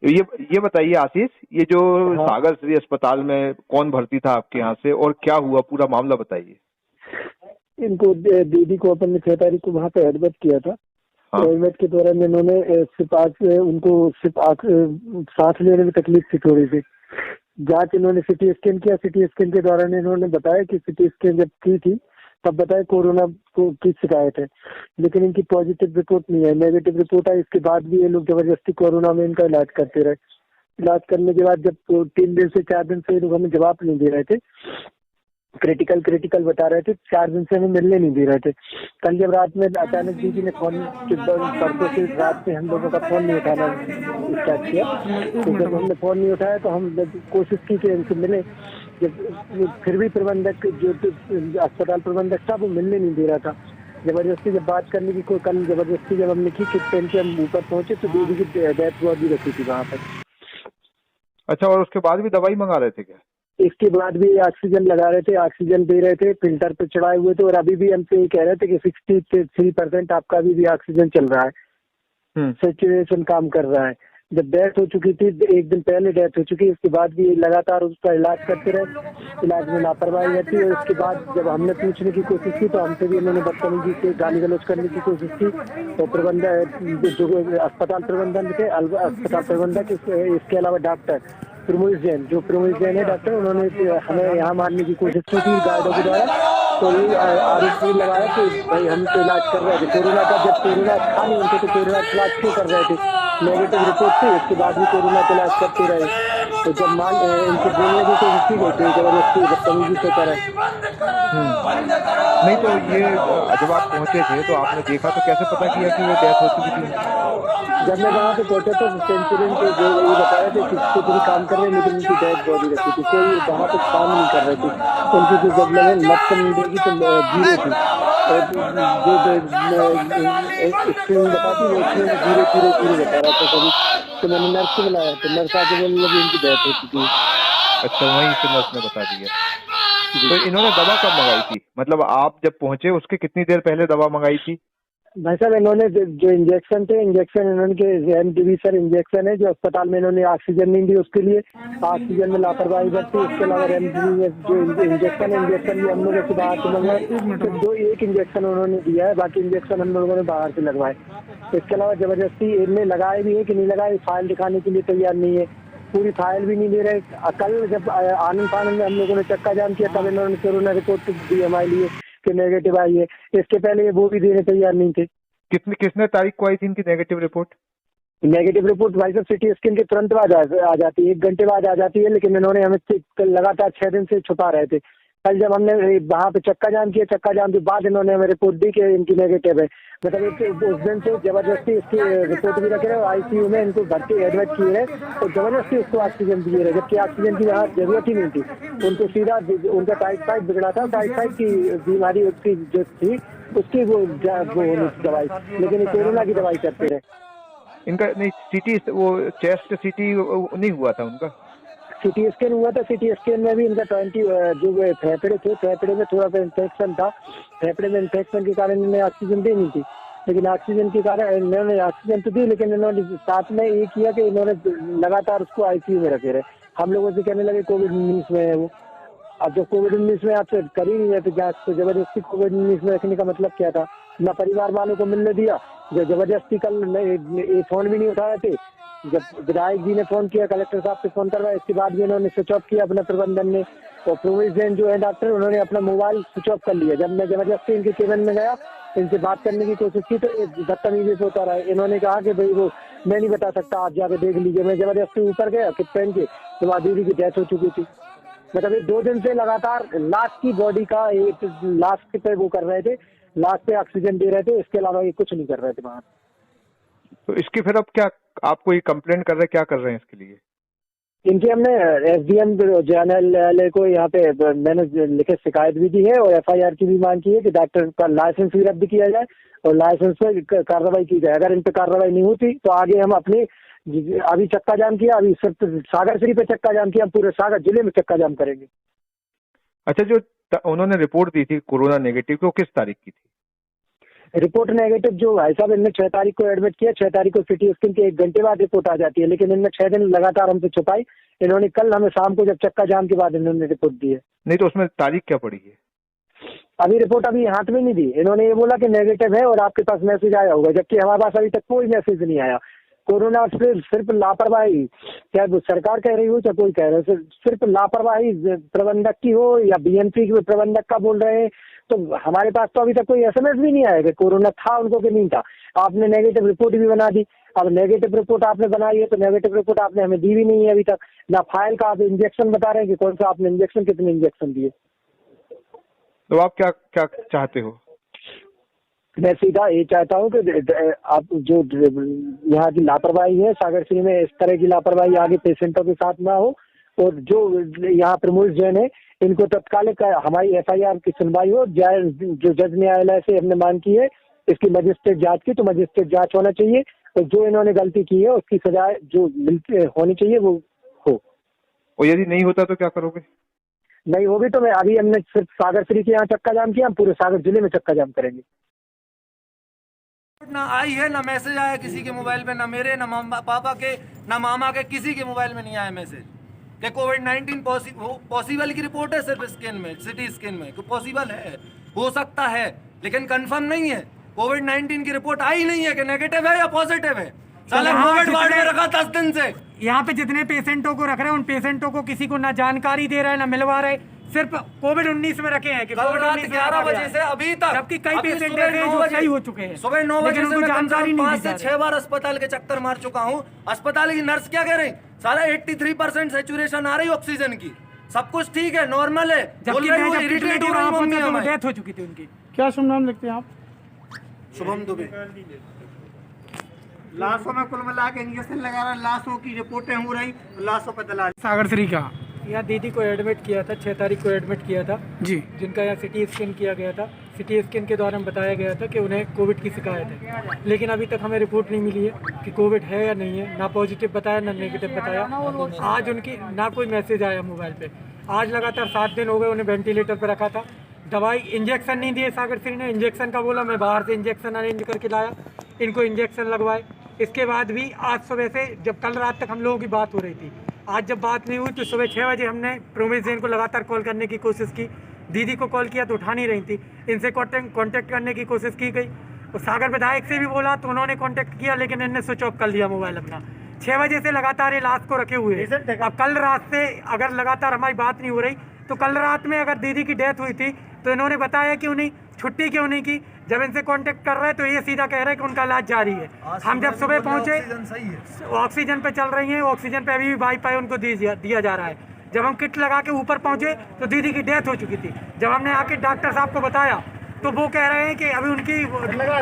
ये बताइए आशीष, ये जो हाँ, सागर श्री अस्पताल में कौन भर्ती था आपके यहाँ से और क्या हुआ, पूरा मामला बताइए। इनको दीदी को अपन ने 6 तारीख को वहाँ पे एडमिट किया था। हाँ। तो एडमिट के दौरान इन्होंने उनको सांस लेने में तकलीफ थी थोड़ी सी। जांच इन्होंने सिटी स्कैन किया। सिटी स्कैन के दौरान इन्होंने बताया कि सिटी स्कैन जब की थी तब बताया कोरोना को की शिकायत है, लेकिन इनकी पॉजिटिव रिपोर्ट नहीं है, नेगेटिव रिपोर्ट आई। इसके बाद भी ये लोग जबरदस्ती कोरोना में इनका इलाज करते रहे। इलाज करने के बाद जब 3 दिन से 4 दिन से ये लोग हमें जवाब नहीं दे रहे थे, क्रिटिकल क्रिटिकल बता रहे थे, 4 दिन से हमें मिलने नहीं दे रहे थे। कल जब रात में अचानक दीदी ने फोन परसों से रात से हम लोगों का फोन नहीं उठाना स्टार्ट किया, तो जब हमने फोन नहीं उठाया तो हम कोशिश की कि इनसे मिले। जब फिर भी प्रबंधक जो अस्पताल प्रबंधक था वो मिलने नहीं दे रहा था। जबरदस्ती जब बात करने की कोई कल जबरदस्ती जब हमने की कि ट्रेन से हम ऊपर पहुंचे तो दीदी की डेथ हुआ भी रखी थी वहाँ पर। अच्छा, और उसके बाद भी दवाई मंगा रहे थे क्या? इसके बाद भी ऑक्सीजन लगा रहे थे, ऑक्सीजन दे रहे थे, फिल्टर पे चढ़ाए हुए थे। और अभी भी हमसे ये कह रहे थे कि 63% आपका अभी भी ऑक्सीजन चल रहा है, सिचुएशन काम कर रहा है। जब डेथ हो चुकी थी, 1 दिन पहले डेथ हो चुकी, उसके बाद भी लगातार उसका इलाज करते रहे। इलाज में लापरवाही रहती। और उसके बाद जब हमने पूछने की कोशिश की तो हमसे भी इन्होंने बदतमीजी से गाली गलौज करने की कोशिश की। तो प्रबंधक जो अस्पताल प्रबंधन थे, अस्पताल प्रबंधक, इसके अलावा डॉक्टर प्रमोद जैन, जो प्रमोद जैन है डॉक्टर, उन्होंने हमें यहाँ मारने की कोशिश की थी गार्डों के द्वारा। तो ये आरोप भी लगाया कि भाई हम तो इलाज कर रहे थे कोरोना का, जब कोरोना था नहीं उनको तो कोरोना का इलाज क्यों कर रहे थे? नेगेटिव रिपोर्ट थी, उसके बाद भी कोरोना का इलाज करते रहे। तो जब इनको बोलने की कोशिश की गई तो जबरदस्ती बदतमीजी से करे। नहीं तो ये जब आप पहुंचे थे तो आपने देखा तो कैसे पता किया कि वो डेथ हो चुकी थी उनकी? जब मैं वहाँ पे पहुंचा तो सेंचुरियन के जो ये बता रहे थे कि कुछ भी काम कर रहे हैं, लेकिन उनकी डेड बॉडी रखी थी, कोई वहाँ पे काम नहीं कर रहे थे। उनकी जो जब मैंने लक्षण देखी तो 0 थी। और जो स्क्रीन बताती वो उसमें 0 0 0 बता रहा था सभी। तो मैंने नर्स को बुलाया तो नर्स आके बोलने लगी उनकी डेथ हो चुकी है। अच्छा, वहीं से नर्स ने बता दिया। जी। तो इन्होंने दवा कब मंगाई थी, मतलब आप जब पहुंचे उसके कितनी देर पहले दवा मंगाई थी? भाई साहब, इन्होंने जो इंजेक्शन थे, इंजेक्शन इन्होंने के रेमडेसिविर इंजेक्शन है जो अस्पताल में इन्होंने ऑक्सीजन नहीं दी, उसके लिए ऑक्सीजन में लापरवाही बरती। इसके अलावा रेमडेसिविर जो इंजेक्शन है, इंजेक्शन भी हम लोगों से बाहर से मंगवाए। तो एक इंजेक्शन उन्होंने दिया है, बाकी इंजेक्शन हम लोगों ने बाहर से लगवाए। इसके अलावा जबरदस्ती इनमें लगाए भी है कि नहीं लगाए, फाइल दिखाने के लिए तैयार नहीं है, पूरी फाइल भी नहीं दे रहे। कल जब आनंद फानंद में हम लोगों ने चक्का जाम किया तब इन्होंने कोरोना रिपोर्ट दी हमारे लिए कि नेगेटिव आई है। इसके पहले ये वो भी देने तैयार नहीं थे। कितने तारीख को आई थी इनकी नेगेटिव रिपोर्ट? नेगेटिव रिपोर्ट भाई साहब सिटी स्कैन के तुरंत बाद आ जाती है, 1 घंटे बाद आ जाती है, लेकिन इन्होंने हमें लगातार 6 दिन से छुपा रहे थे। कल जब हमने वहाँ पे चक्का जाम किया, चक्का जाम के बाद इन्होंने हमें रिपोर्ट दी कि इनकी नेगेटिव है। मतलब उस दिन से जबरदस्ती इसकी रिपोर्ट भी रखे रहे, आईसीयू में इनको भर्ती एडमिट किए रहे और जबरदस्ती उसको ऑक्सीजन दिए रहे, जबकि ऑक्सीजन की यहाँ जरूरत ही नहीं थी। उनको सीधा उनका टाइफाइड बिगड़ा था, टाइफाइड की बीमारी उसकी जो थी उसकी वो होनी थी दवाई, लेकिन कोरोना की दवाई करते रहे। इनका नहीं, सीटी वो चेस्ट सीटी नहीं हुआ था उनका? सिटी स्कैन हुआ था। सिटी स्कैन में भी इनका 20 जो फेफड़े थे, फेफड़े में थोड़ा सा इन्फेक्शन था। फेफड़े में इन्फेक्शन के कारण इन्हें ऑक्सीजन देनी थी, लेकिन ऑक्सीजन के कारण इन्होंने ऑक्सीजन तो दी, लेकिन इन्होंने साथ में ये किया कि इन्होंने लगातार उसको आईसीयू में रखे रहे। हम लोगों से कहने लगे कोविड-19 में है वो। अब जब कोविड-19 में आपसे कर ही नहीं रहे थे जांच, तो जबरदस्ती कोविड-19 में रखने का मतलब क्या था? ना परिवार वालों को मिलने दिया, जो जबरदस्ती कल फोन भी नहीं उठाए थे। जब विधायक जी ने फोन किया, कलेक्टर साहब से फोन करवाया, इसके बाद भी इन्होंने स्विच ऑफ किया अपने प्रबंधन ने। और प्रमोद जैन जो है डॉक्टर, उन्होंने अपना मोबाइल स्विच ऑफ कर लिया। जब मैं जबरदस्ती इनके केबिन में गया, इनसे बात करने की कोशिश की तो बदतमीजी से होता रहा। इन्होंने कहा कि भाई वो मैं नहीं बता सकता, आप जाके देख लीजिए। मैं जबरदस्ती ऊपर गया किट पहन के, तो वहाँ दीदी की डेथ हो चुकी थी। मतलब ये 2 दिन से लगातार लाश की बॉडी का एक लाश पे वो कर रहे थे, लाश पे ऑक्सीजन दे रहे थे, इसके अलावा ये कुछ नहीं कर रहे थे वहाँ। तो इसकी फिर अब क्या, आप कोई कंप्लेंट कर रहे हैं, क्या कर रहे हैं इसके लिए? इनकी हमने एसडीएम न्यायालय को यहाँ पे मैंने लिखित शिकायत भी दी है और एफआईआर की भी मांग की है कि डॉक्टर का लाइसेंस भी रद्द किया जाए और लाइसेंस पे कार्रवाई की जाए। अगर इन पे कार्रवाई नहीं होती तो आगे हम अपनी, अभी चक्का जाम किया, अभी सिर्फ सागर सिटी पे चक्का जाम किया, हम पूरे सागर जिले में चक्का जाम करेंगे। अच्छा, जो उन्होंने रिपोर्ट दी थी कोरोना नेगेटिव की, वो किस तारीख की थी? रिपोर्ट नेगेटिव जो भाई साहब इनने 6 तारीख को एडमिट किया, 6 तारीख को सिटी स्कैन के 1 घंटे बाद रिपोर्ट आ जाती है, लेकिन इनने 6 दिन लगातार हमसे छुपाई। इन्होंने कल हमें शाम को जब चक्का जाम के बाद इन्होंने रिपोर्ट दी है। नहीं तो उसमें तारीख क्या पड़ी है? अभी रिपोर्ट अभी हाथ में नहीं दी, इन्होंने ये बोला कि नेगेटिव है और आपके पास मैसेज आया होगा, जबकि हमारे पास अभी तक कोई मैसेज नहीं आया। कोरोना सिर्फ लापरवाही, चाहे वो सरकार कह रही हो चाहे कोई कह रहा है, सिर्फ लापरवाही प्रबंधक की हो या बीएमपी के प्रबंधक का बोल रहे हैं। तो हमारे पास तो अभी तक कोई एसएमएस भी नहीं आया कि कोरोना था उनको कि नहीं था। आपने नेगेटिव रिपोर्ट भी बना दी, अब नेगेटिव रिपोर्ट आपने बनाई है तो नेगेटिव रिपोर्ट आपने हमें दी भी नहीं है अभी तक। ना फाइल का आप इंजेक्शन बता रहे हैं कि कौन सा आपने इंजेक्शन, कितने इंजेक्शन दिए। तो आप क्या क्या चाहते हो? मैं सीधा ये चाहता हूँ कि आप जो यहाँ की लापरवाही है सागर सिटी में, इस तरह की लापरवाही आगे पेशेंटों के साथ ना हो, और जो यहाँ प्रमोद जैन है इनको तत्कालिक हमारी एफआईआर की सुनवाई हो। जो जज न्यायालय से हमने मांग की है इसकी मजिस्ट्रेट जांच की, तो मजिस्ट्रेट जांच होना चाहिए और जो इन्होंने गलती की है उसकी सजा जो मिलती होनी चाहिए वो हो। और यदि नहीं होता तो क्या करोगे? नहीं होगी तो मैं अभी हमने सिर्फ सागर सिटी के यहाँ चक्का जाम किया, हम पूरे सागर जिले में चक्का जाम करेंगे। ना आई है, ना मैसेज आया किसी के मोबाइल पे, ना मेरे, ना पापा के, ना मामा के, किसी के मोबाइल में नहीं आया मैसेज कि कोविड-19 पॉसिबल की रिपोर्ट है सिर्फ स्कैन में, सिटी स्कैन में पॉसिबल है, हो सकता है, लेकिन कंफर्म नहीं है। कोविड-19 की रिपोर्ट आई नहीं है कि नेगेटिव है या पॉजिटिव है। साला कोविड वार्ड में रखा 10 दिन से। यहाँ पे जितने पेशेंटों को रख रहे हैं उन पेशेंटों को किसी को ना जानकारी दे रहे हैं ना मिलवा रहे, सिर्फ कोविड-19 में रखे हैं कि कल रात 11 बजे से अभी तक, जबकि कई पेशेंट ऐसे हैं जो सही हो चुके हैं। सुबह 9 बजे से मैं जानकारी 5 से 6 बार अस्पताल के चक्कर मार चुका हूँ। अस्पताल की नर्स क्या कह रही, साला 83% सैचुरेशन आ रही ऑक्सीजन की, सब कुछ ठीक है, नॉर्मल है। जबकि डेथ हो चुकी थी उनकी। क्या शुभ नाम लिखते हैं आप? शुभम दुबे। लाशों में कुल मिला के इंजेक्शन लगा रहा है, लाशों की रिपोर्टें हो रही, लाशों पर दलाल। सागर श्री का यहाँ दीदी को एडमिट किया था, 6 तारीख को एडमिट किया था जी, जिनका यहाँ सिटी स्कैन किया गया था। सिटी स्कैन के दौरान बताया गया था कि उन्हें कोविड की शिकायत है, लेकिन अभी तक हमें रिपोर्ट नहीं मिली है कि कोविड है या नहीं है। ना पॉजिटिव बताया ना नेगेटिव बताया। आज उनकी ना कोई मैसेज आया मोबाइल पे। आज लगातार 7 दिन हो गए उन्हें वेंटिलेटर पर रखा था। दवाई इंजेक्शन नहीं दिए सागर श्री ने, इंजेक्शन का बोला, मैं बाहर से इंजेक्शन अरेंज करके लाया, इनको इंजेक्शन लगवाए। इसके बाद भी आज सुबह से, जब कल रात तक हम लोगों की बात हो रही थी, आज जब बात नहीं हुई तो सुबह 6 बजे हमने प्रमेश जैन को लगातार कॉल करने की कोशिश की। दीदी को कॉल किया तो उठा नहीं रही थी, इनसे कांटेक्ट करने की कोशिश की गई। और सागर विधायक से भी बोला तो उन्होंने कांटेक्ट किया, लेकिन इन्होंने स्विच ऑफ कर लिया मोबाइल अपना। 6 बजे से लगातार ये लाश को रखे हुए हैं। अब कल रात से अगर लगातार हमारी बात नहीं हो रही तो कल रात में अगर दीदी की डेथ हुई थी तो इन्होंने बताया कि उन्हें छुट्टी क्यों नहीं की। जब इनसे कांटेक्ट कर रहे हैं तो ये सीधा कह रहे हैं कि उनका इलाज जारी है। हम जब सुबह पहुंचे ऑक्सीजन पे चल रही हैं, ऑक्सीजन पे अभी भी वाईफाई उनको दिया जा रहा है। जब हम किट लगा के ऊपर पहुंचे तो दीदी की डेथ हो चुकी थी। जब हमने आके डॉक्टर साहब को बताया तो वो कह रहे हैं कि अभी उनकी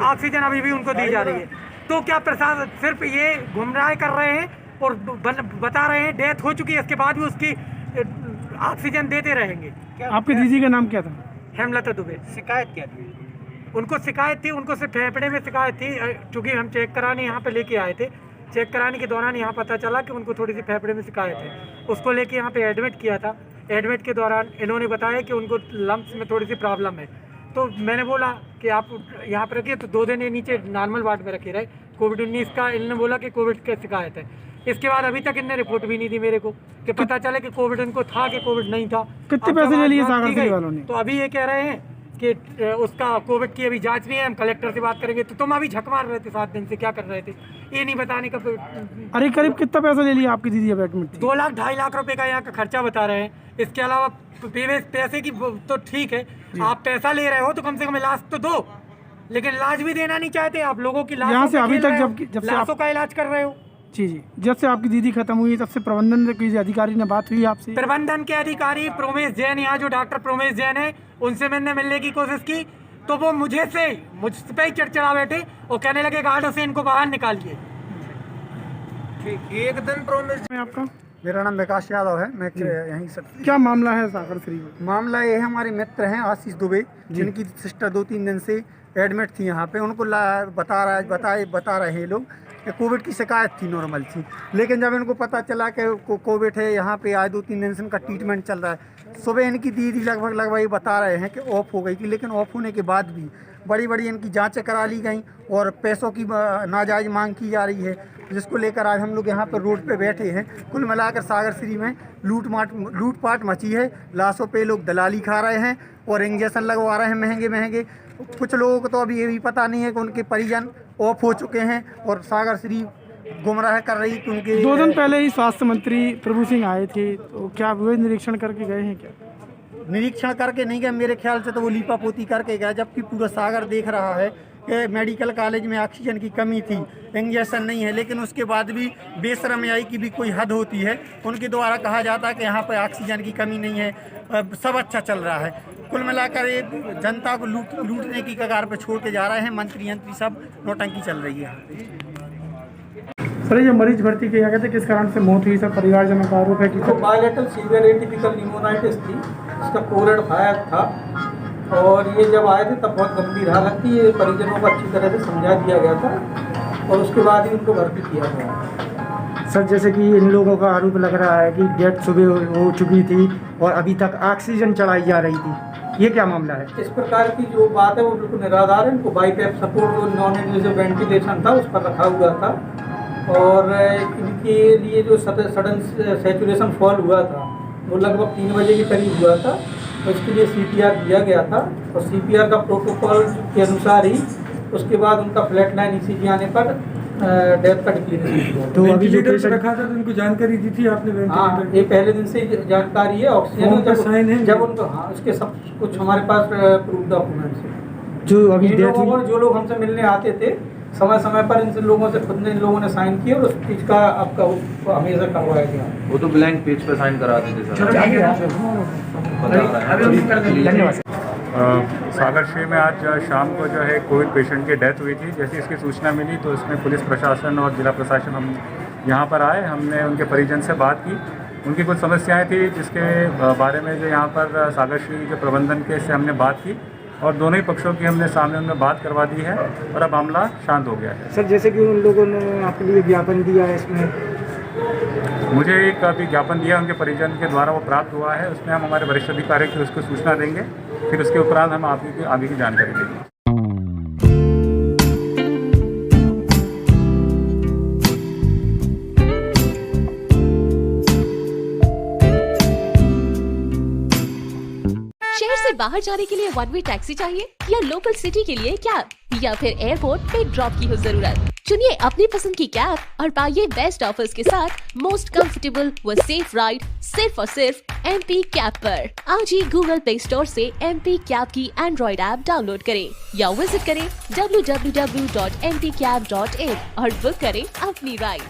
ऑक्सीजन अभी भी उनको दी जा रही है। तो क्या प्रशासन सिर्फ ये गुमराह कर रहे हैं और बता रहे हैं डेथ हो चुकी है, इसके बाद भी उसकी ऑक्सीजन देते रहेंगे। आपकी दीदी का नाम क्या था? हेमलता दुबे। शिकायत क्या थी? उनको शिकायत थी, उनको सिर्फ फेफड़े में शिकायत थी, क्योंकि हम चेक कराने यहाँ पे लेके आए थे। चेक कराने के दौरान यहाँ पता चला कि उनको थोड़ी सी फेफड़े में शिकायत है। उसको लेके यहाँ पे एडमिट किया था। एडमिट के दौरान इन्होंने बताया कि उनको लंग्स में थोड़ी सी प्रॉब्लम है। तो मैंने बोला कि आप यहाँ पर रखिए, तो 2 दिन ये नीचे नॉर्मल वार्ड में रखे रहे। कोविड-19 का इन्होंने बोला कि कोविड की शिकायत है। इसके बाद अभी तक इन्होंने रिपोर्ट भी नहीं दी मेरे को कि पता चले कि कोविड इनको था कि कोविड नहीं था। कितने पैसे ले लिए सागर सिटी वालों ने? तो अभी ये कह रहे हैं कि उसका कोविड की अभी जांच नहीं है, हम कलेक्टर से बात करेंगे। तो तुम अभी झक मार रहे थे 7 दिन से, क्या कर रहे थे ये नहीं बताने का। अरे करीब कितना पैसा ले लिया आपकी दीदी अब एडमिट थी? 2 लाख 2.5 लाख रुपए का यहाँ का खर्चा बता रहे हैं। इसके अलावा पैसे की तो ठीक है, आप पैसा ले रहे हो तो कम से कम इलाज तो दो, लेकिन इलाज भी देना नहीं चाहते आप लोगों की। यहाँ से अभी तक जब से लाशों का इलाज कर रहे हो। जी, जब से आपकी दीदी खत्म हुई तब से प्रबंधन के अधिकारी ने बात हुई आपसे? प्रबंधन के अधिकारी प्रमेश जैन, यहाँ जो डॉक्टर प्रमेश जैन है, उनसे मैंने मिलने की कोशिश की तो वो मुझ पे ही चढ़ बैठे और कहने लगे गार्डों से इनको बाहर निकालिए। एक दिन प्रमेश। आपका? मेरा नाम विकास यादव है, मैं यहीं से। क्या मामला है सागर श्री में? मामला ये है, हमारे मित्र हैं आशीष दुबे, जिनकी सिस्टर 2-3 दिन से एडमिट थी यहाँ पे। उनको बता रहे हैं लोग कि कोविड की शिकायत थी, नॉर्मल थी, लेकिन जब इनको पता चला कि कोविड है, यहाँ पे आज 2-3 दिन से इनका ट्रीटमेंट चल रहा है। सुबह इनकी दीदी लगभग ये बता रहे हैं कि ऑफ हो गई थी, लेकिन ऑफ होने के बाद भी बड़ी बड़ी इनकी जांचें करा ली गई और पैसों की नाजायज़ मांग की जा रही है, जिसको लेकर आज हम लोग यहाँ पर रोड पे बैठे हैं। कुल मिलाकर सागर श्री में लूटपाट मची है। लाशों पे लोग दलाली खा रहे हैं और इंजेक्शन लगवा रहे हैं महंगे महंगे। कुछ लोगों को तो अभी ये भी पता नहीं है कि उनके परिजन ऑफ हो चुके हैं और सागर श्री गुमराह कर रही क्योंकि 2 दिन पहले ही स्वास्थ्य मंत्री प्रभु सिंह आए थे, तो क्या वो निरीक्षण करके गए हैं? क्या निरीक्षण करके नहीं गए, मेरे ख्याल से तो वो लीपापोती करके गया, जबकि पूरा सागर देख रहा है कि मेडिकल कॉलेज में ऑक्सीजन की कमी थी, इंजेक्शन नहीं है, लेकिन उसके बाद भी बेशरमियाई की भी कोई हद होती है। उनके द्वारा कहा जाता है कि यहाँ पर ऑक्सीजन की कमी नहीं है, सब अच्छा चल रहा है। कुल मिलाकर ये जनता को लूटने की कगार पर छोड़ के जा रहे हैं। मंत्री सब नौटंकी चल रही है। सर, ये मरीज भर्ती किया गया था, किस कारण से मौत हुई? सब परिवारजनों का आरोप है कि तो बायलेटरल सीवियर एटिपिकल न्यूमोनाइटिस थी, इसका कोविड 5 था और ये जब आए थे तब बहुत गंभीर हालत थी। ये परिजनों को अच्छी तरह से समझा दिया गया था और उसके बाद ही उनको भर्ती किया गया। सर, जैसे कि इन लोगों का आरोप लग रहा है कि डेथ सुबह हो चुकी थी और अभी तक ऑक्सीजन चलाई जा रही थी, ये क्या मामला है? इस प्रकार की जो बात है वो बिल्कुल निराधार है। इनको बाईपैप सपोर्ट जो नॉन इन्वेसिव वेंटिलेशन था उस पर रखा हुआ था और इनके लिए जो सडन सैचुरेशन फॉल हुआ था वो लगभग 3 बजे के करीब हुआ था। तो इसके लिए CPR दिया गया था और CPR का प्रोटोकॉल के अनुसार ही उसके बाद उनका फ्लैट लाइन ECG आने पर डेथ का डिक्लेरेशन हुआ। तो अभी जो पेशेंट रखा था तो उनको जानकारी दी थी आपने? हाँ, ये पहले दिन से जानकारी है। ऑक्सीजन जब उनको उसके सब कुछ हमारे पास प्रूफ डॉक्यूमेंट्स है। जो अभी डेथ हुई, जो लोग हमसे मिलने आते थे समय समय पर इन लोगों से खुद ने इन लोगों ने साइन किए और उस चीज़ का आपका हमेशा करवाया गया। वो तो ब्लैंक पेज पर साइन करा देते सर। धन्यवाद। सागर श्री में आज शाम को जो है कोविड पेशेंट की डेथ हुई थी। जैसे इसकी सूचना मिली तो इसमें पुलिस प्रशासन और जिला प्रशासन हम यहाँ पर आए। हमने उनके परिजन से बात की, उनकी कुछ समस्याएं थी जिसके बारे में जो यहाँ पर सागर श्री के प्रबंधन के से हमने बात की और दोनों ही पक्षों की हमने सामने उनमें बात करवा दी है और अब मामला शांत हो गया है। सर, जैसे कि उन लोगों ने आपके लिए ज्ञापन दिया है, इसमें मुझे एक अभी ज्ञापन दिया उनके परिजन के द्वारा, वो प्राप्त हुआ है। उसमें हम हमारे वरिष्ठ अधिकारी की उसको सूचना देंगे, फिर उसके उपरांत हम आगे की जानकारी देंगे। शहर से बाहर जाने के लिए वन वे टैक्सी चाहिए या लोकल सिटी के लिए कैब या फिर एयरपोर्ट पे ड्रॉप की हो जरूरत? चुनिए अपनी पसंद की कैब और पाइए बेस्ट ऑफर्स के साथ मोस्ट कंफर्टेबल व सेफ राइड सिर्फ और सिर्फ MP कैब पर। आज ही गूगल प्ले स्टोर से MP कैब की एंड्रॉइड ऐप डाउनलोड करें या विजिट करें www.mpcab.in और बुक करें अपनी राइड।